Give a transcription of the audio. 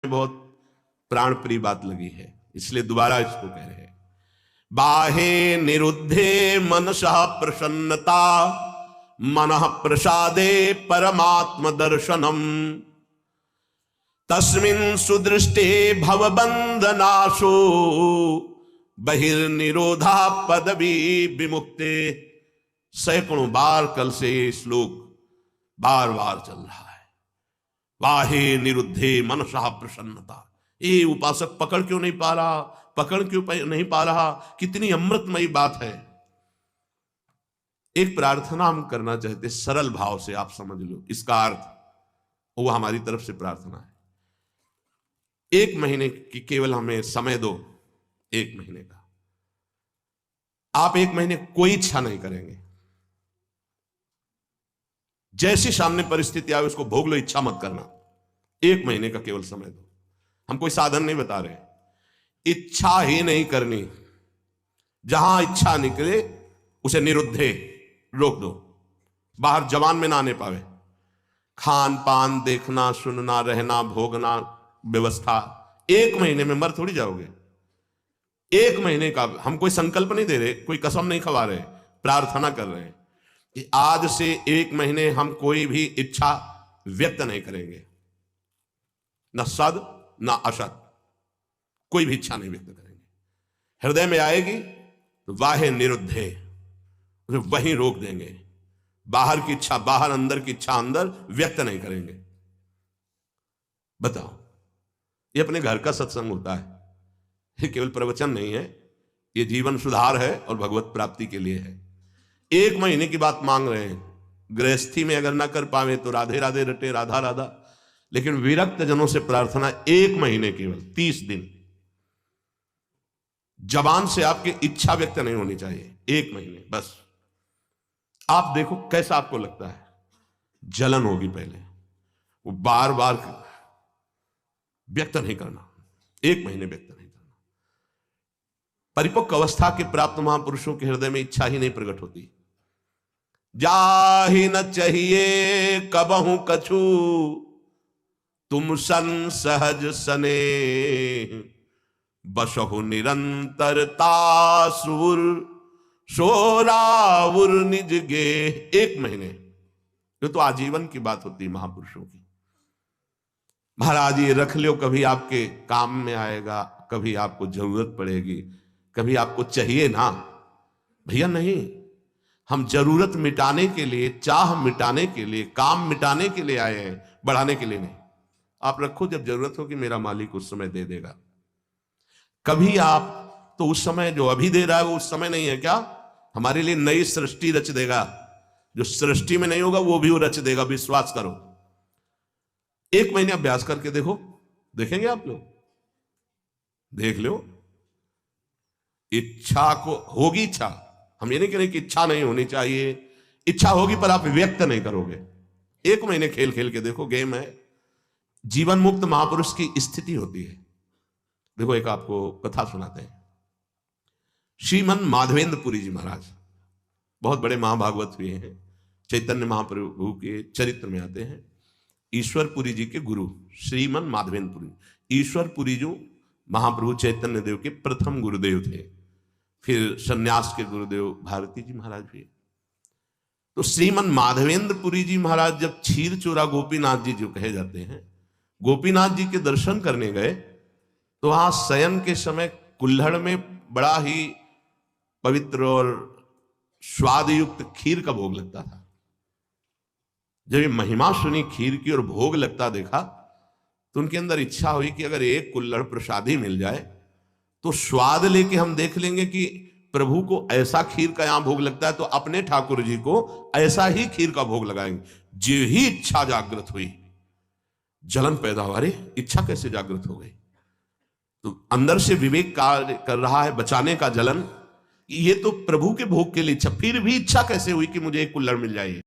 बहुत प्राण प्रिय बात लगी है, इसलिए दोबारा इसको कह रहे हैं। बाहे निरुद्धे मनसः प्रसन्नता, मनः प्रसादे परमात्म दर्शनम, तस्मिन् सुदृष्टे भवबंधनाशो, बहिर्निरोधा पदवी विमुक्ते। सैकड़ों बार कल से ये श्लोक बार बार चल रहा है। वाहे निरुद्धे मनसः प्रसन्नता। ये उपासक पकड़ क्यों नहीं पा रहा, पकड़ क्यों नहीं पा रहा? कितनी अमृतमयी बात है। एक प्रार्थना हम करना चाहते, सरल भाव से आप समझ लो इसका अर्थ, वो हमारी तरफ से प्रार्थना है। 1 महीने की केवल हमें समय दो, 1 महीने का। आप 1 महीने कोई इच्छा नहीं करेंगे, जैसी सामने परिस्थिति आए उसको भोग लो, इच्छा मत करना। 1 महीने का केवल समय दो। हम कोई साधन नहीं बता रहे, इच्छा ही नहीं करनी। जहां इच्छा निकले उसे निरुद्धे, रोक दो। बाहर जवान में ना आने पावे। खान पान, देखना, सुनना, रहना, भोगना, व्यवस्था, 1 महीने में मर थोड़ी जाओगे। 1 महीने का हम कोई संकल्प नहीं दे रहे, कोई कसम नहीं खवा रहे, प्रार्थना कर रहे हैं कि आज से 1 महीने हम कोई भी इच्छा व्यक्त नहीं करेंगे, न सद न असत, कोई भी इच्छा नहीं व्यक्त करेंगे। हृदय में आएगी तो वाहे निरुद्धे, उसे वहीं रोक देंगे। बाहर की इच्छा बाहर, अंदर की इच्छा अंदर, व्यक्त नहीं करेंगे। बताओ, ये अपने घर का सत्संग होता है, ये केवल प्रवचन नहीं है, ये जीवन सुधार है और भगवत प्राप्ति के लिए है। 1 महीने की बात मांग रहे हैं। गृहस्थी में अगर ना कर पावे तो राधे राधे रटे, राधा राधा। लेकिन विरक्त जनों से प्रार्थना 1 महीने, केवल 30 दिन। जबान से आपकी इच्छा व्यक्त नहीं होनी चाहिए, 1 महीने बस। आप देखो कैसा आपको लगता है। जलन होगी पहले, वो बार बार व्यक्त नहीं करना, 1 महीने व्यक्त नहीं करना। परिपक्व अवस्था के प्राप्त महापुरुषों के हृदय में इच्छा ही नहीं प्रकट होती। जाहि न चाहिए कबहू कछु, तुम सन सहज सने, बसहु निरंतरता सुर, सोरावुर निज गे। 1 महीने, ये तो आजीवन की बात होती है महापुरुषों की। महाराज ये रख लो, कभी आपके काम में आएगा, कभी आपको जरूरत पड़ेगी, कभी आपको चाहिए ना। भैया नहीं, हम जरूरत मिटाने के लिए, चाह मिटाने के लिए, काम मिटाने के लिए आए हैं, बढ़ाने के लिए नहीं। आप रखो, जब जरूरत होगी मेरा मालिक उस समय दे देगा। कभी आप तो उस समय जो अभी दे रहा है वो उस समय नहीं है क्या? हमारे लिए नई सृष्टि रच देगा। जो सृष्टि में नहीं होगा वो भी वो रच देगा, विश्वास करो। 1 महीने अभ्यास करके देखो, देखेंगे आप लोग, देख लो। इच्छा को होगी, इच्छा, हम ये नहीं कह रहे कि इच्छा नहीं होनी चाहिए, इच्छा होगी पर आप व्यक्त नहीं करोगे। 1 महीने खेल खेल के देखो, गेम है। जीवन मुक्त महापुरुष की स्थिति होती है। देखो एक आपको कथा सुनाते हैं। श्रीमन माधवेंद्रपुरी जी महाराज बहुत बड़े महाभागवत हुए हैं, चैतन्य महाप्रभु के चरित्र में आते हैं। ईश्वरपुरी जी के गुरु श्रीमन माधवेंद्रपुरी। ईश्वरपुरी जो महाप्रभु चैतन्य देव के प्रथम गुरुदेव थे, फिर सन्यास के गुरुदेव भारती जी महाराज हुए। तो श्रीमन माधवेंद्रपुरी जी महाराज जब क्षीर चोरा गोपीनाथ जी जो कहे जाते हैं, गोपीनाथ जी के दर्शन करने गए तो वहां शयन के समय कुल्हड़ में बड़ा ही पवित्र और स्वादयुक्त खीर का भोग लगता था। जब ये महिमा सुनी खीर की और भोग लगता देखा तो उनके अंदर इच्छा हुई कि अगर एक कुल्हड़ प्रसादी मिल जाए तो स्वाद लेके हम देख लेंगे कि प्रभु को ऐसा खीर का यहां भोग लगता है तो अपने ठाकुर जी को ऐसा ही खीर का भोग लगाएंगे। जो ही इच्छा जागृत हुई, जलन पैदा हुआ। अरे इच्छा कैसे जागृत हो गई? तो अंदर से विवेक कार्य कर रहा है, बचाने का जलन। ये तो प्रभु के भोग के लिए इच्छा, फिर भी इच्छा कैसे हुई कि मुझे एक कुल्हड़ मिल जाए।